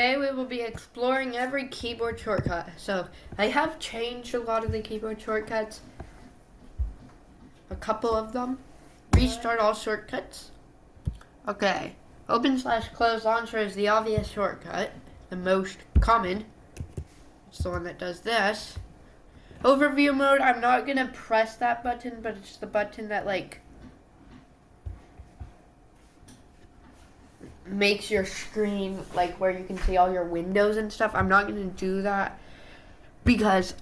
Today we will be exploring every keyboard shortcut. So I have changed a lot of the keyboard shortcuts. A couple of them. Restart all shortcuts. Okay. Open/close launcher is the obvious shortcut. The most common. It's the one that does this. Overview mode, I'm not going to press that button, but it's the button that makes your screen where you can see all your windows and stuff. I'm not going to do that because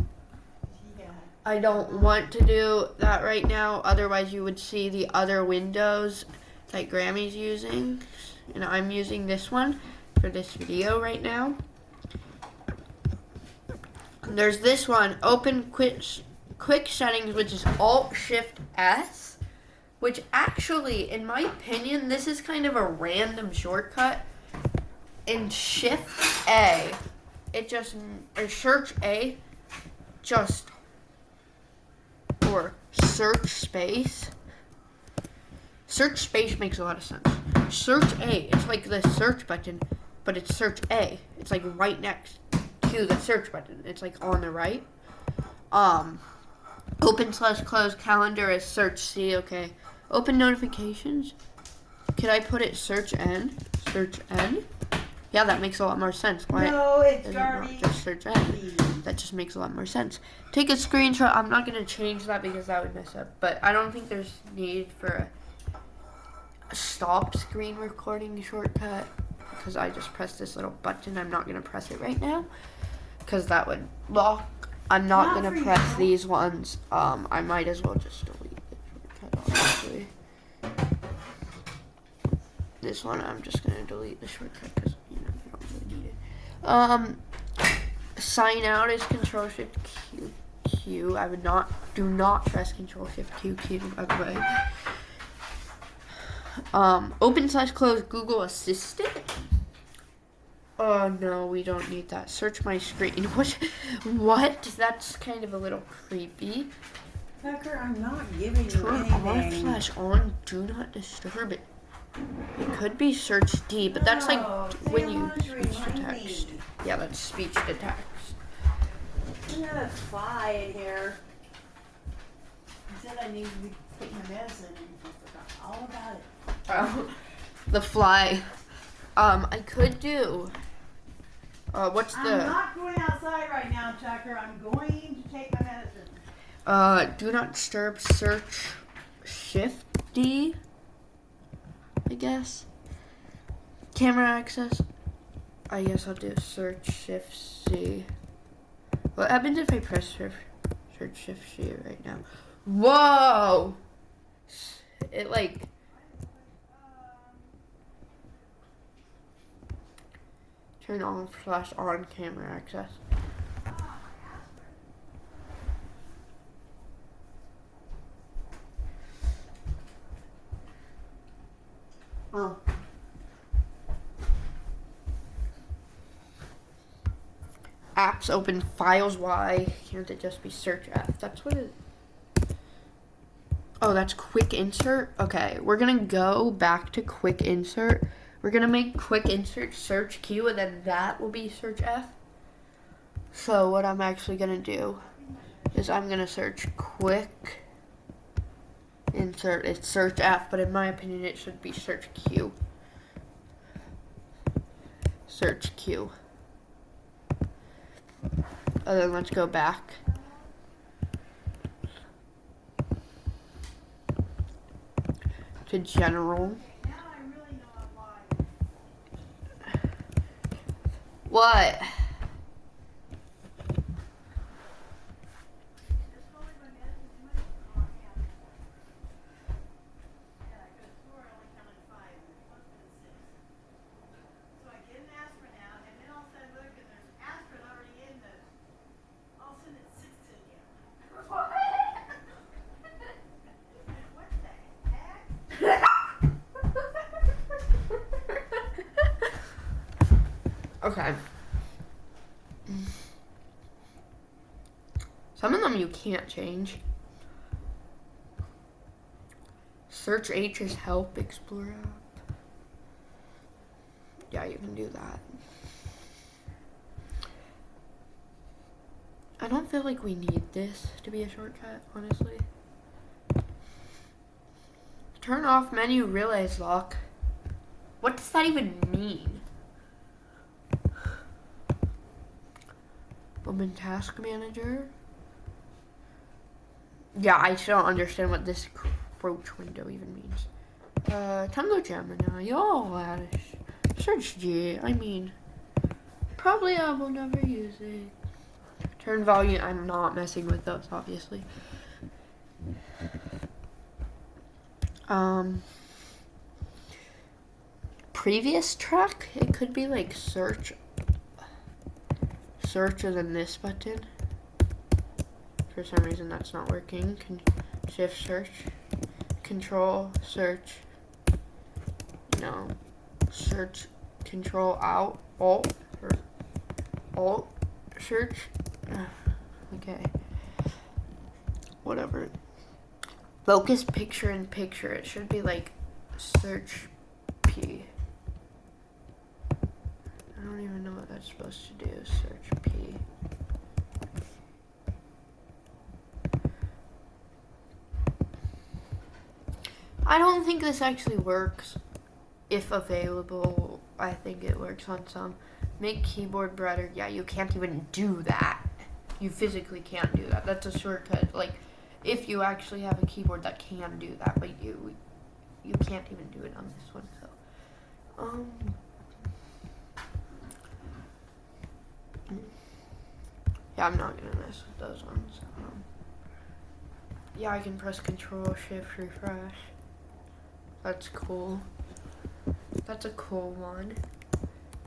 I don't want to do that right now. Otherwise you would see the other windows that Grammy's using, and I'm using this one for this video right now. And there's this one, open quick settings, which is Alt-Shift-S. Which actually, in my opinion, this is kind of a random shortcut. In Shift A, or Search A, or Search Space. Search Space makes a lot of sense. Search A, it's like the search button, but it's Search A. It's like right next to the search button. It's like on the right. Open/close calendar is Search C, okay. Open notifications. Could I put it Search N? Search N? Yeah, that makes a lot more sense. Why no, it's not just Search N? That just makes a lot more sense. Take a screenshot. I'm not going to change that because that would mess up. But I don't think there's need for a stop screen recording shortcut because I just pressed this little button. I'm not going to press it right now because that would lock. I'm not going to press these ones. I might as well just delete the shortcut, honestly. This one, I'm just going to delete the shortcut because, you don't really need it. Sign out is Control-Shift-Q. Do not press Control-Shift-Q, by the way. Open/close Google Assistant. Oh, no, we don't need that. Search my screen. What? That's kind of a little creepy. Tucker, I'm not giving you Turn anything. off/on. Do not disturb it. It could be Search D, but that's like when you speech to text. Yeah, that's speech to text. I got a fly in here. I said I needed to take my medicine and I forgot all about it. Oh, the fly. I could do. I'm not going outside right now, Tucker. I'm going to take my medicine. Do not disturb. Search Shift D, I guess. Camera access. I guess I'll do Search Shift C. What happens if I press Search Shift C right now? Whoa! It turn on/on camera access. Oh. Apps open, files Y. Can't it just be Search F? That's what it. Oh, that's quick insert. Okay, we're gonna go back to quick insert. We're gonna make quick insert Search Q, and then that will be Search F. So what I'm actually gonna do is I'm gonna search quick insert. It's Search F, but in my opinion, it should be Search Q. Search Q. And then let's go back. To general. Now I really know I'm lying. What? Okay. Some of them you can't change. Search H is help Explorer app. Yeah, you can do that. I don't feel like we need this to be a shortcut, honestly. Turn off menu relays lock. What does that even mean? Open task manager. Yeah, I still don't understand what this crouch window even means. Tango Gemini. Oh, search G. I mean, probably I will never use it. Turn volume. I'm not messing with those, obviously. Previous track. It could be like search. Search and then this button. For some reason that's not working. Shift search. Control search. No. Search. Control out. Alt. Or alt. Search. Okay. Whatever. Focus picture in picture. It should be like search P. I don't even know what that's supposed to do. Search P. I don't think this actually works. If available, I think it works on some. Make keyboard brighter. Yeah, you can't even do that. You physically can't do that. That's a shortcut. Like, if you actually have a keyboard that can do that, but you can't even do it on this one. So, yeah, I'm not gonna mess with those ones. Yeah, I can press Control Shift Refresh. That's cool. That's a cool one.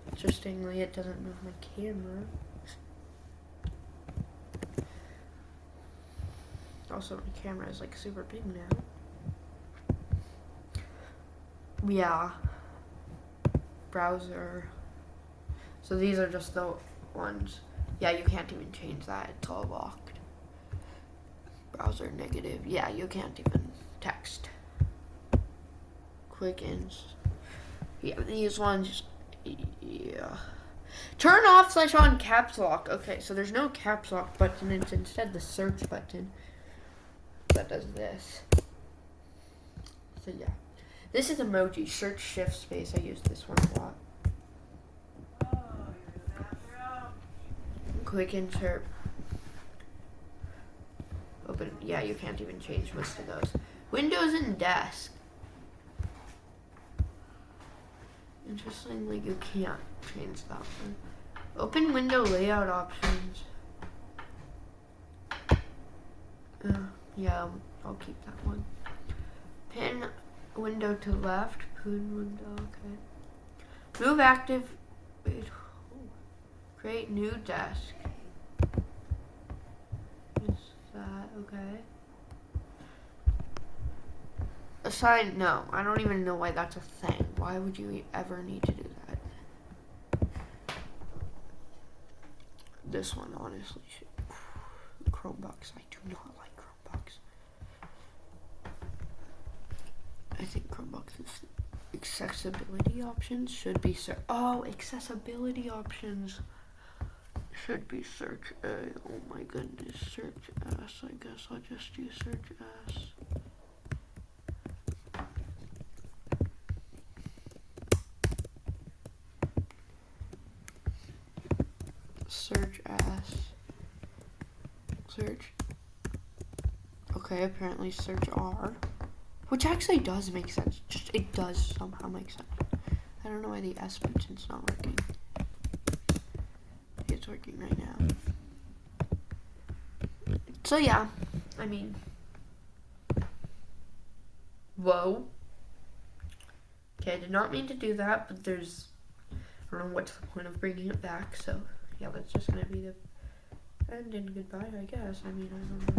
Interestingly, it doesn't move my camera. Also, my camera is like super big now. Yeah. Browser. So these are just the ones. Yeah, you can't even change that. It's all locked. Browser negative. Yeah, you can't even text. Quick ins. Yeah, these ones. Yeah. Turn off / on caps lock. Okay, so there's no caps lock button. It's instead the search button that does this. So yeah. This is emoji. Search shift space. I use this one a lot. Quick insert. Open. Yeah, you can't even change most of those. Windows and desk. Interestingly, you can't change that one. Open window layout options. Yeah, I'll keep that one. Pin window to left. Pin window, okay. Move active. Wait, create new desk. Is that okay? Assign, no. I don't even know why that's a thing. Why would you ever need to do that? This one, honestly, should. Chromebooks. I do not like Chromebooks. I think Chromebooks' accessibility options should be accessibility options should be search A. Oh my goodness, search S. I guess I'll just do search S. Search S. Search. Okay, apparently search R. Which actually does make sense. Just it does somehow make sense. I don't know why the S button's not working. It's working right now. So yeah, I mean, whoa. Okay, I did not mean to do that, but I don't know what's the point of bringing it back. So yeah, that's just gonna be the end and goodbye, I guess. I mean, I don't know.